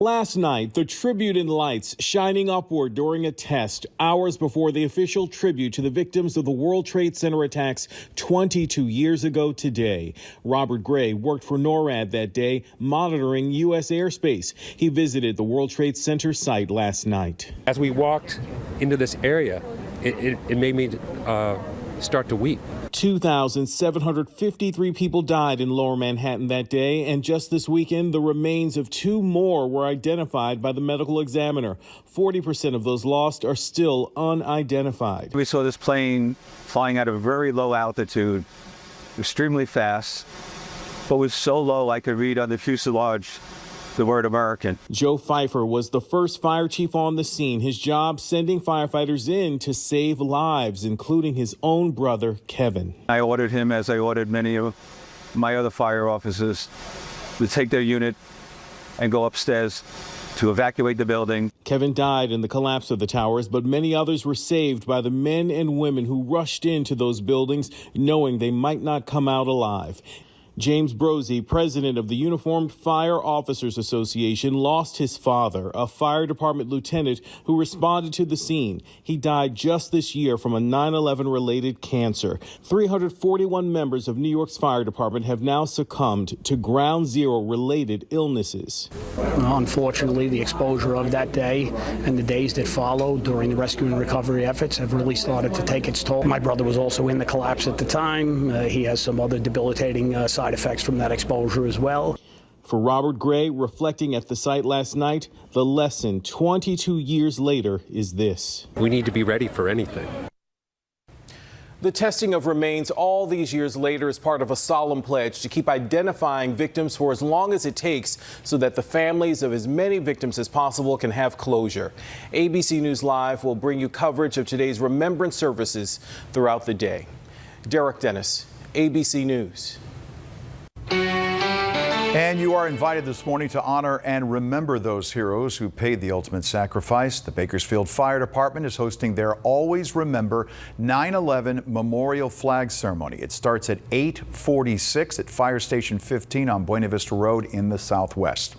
Last night, the tribute in lights shining upward during a test hours before the official tribute to the victims of the World Trade Center attacks 22 years ago today. Robert Gray worked for NORAD that day, monitoring U.S. airspace. He visited the World Trade Center site last night. As we walked into this area, it made me start to weep. 2,753 people died in Lower Manhattan that day, and just this weekend, the remains of 2 more were identified by the medical examiner. 40% of those lost are still unidentified. We saw this plane flying at a very low altitude, extremely fast, but was so low I could read on the fuselage the word American. Joe Pfeiffer was the first fire chief on the scene. His job sending firefighters in to save lives, including his own brother, Kevin. I ordered him, as I ordered many of my other fire officers, to take their unit and go upstairs to evacuate the building. Kevin died in the collapse of the towers, but many others were saved by the men and women who rushed into those buildings, knowing they might not come out alive. James Brosey, president of the Uniformed Fire Officers Association, lost his father, a fire department lieutenant who responded to the scene. He died just this year from a 9/11 related cancer. 341 members of New York's fire department have now succumbed to ground zero related illnesses. Unfortunately, the exposure of that day and the days that followed during the rescue and recovery efforts have really started to take its toll. My brother was also in the collapse at the time. He has some other debilitating side effects from that exposure as well. For Robert Gray, reflecting at the site last night, the lesson 22 years later is this: We need to be ready for anything. The testing of remains all these years later is part of a solemn pledge to keep identifying victims for as long as it takes so that the families of as many victims as possible can have closure. ABC News Live will bring you coverage of today's remembrance services throughout the day. Derek Dennis, ABC News. And you are invited this morning to honor and remember those heroes who paid the ultimate sacrifice. The Bakersfield Fire Department is hosting their Always Remember 9/11 Memorial Flag Ceremony. It starts at 8:46 at Fire Station 15 on Buena Vista Road in the Southwest.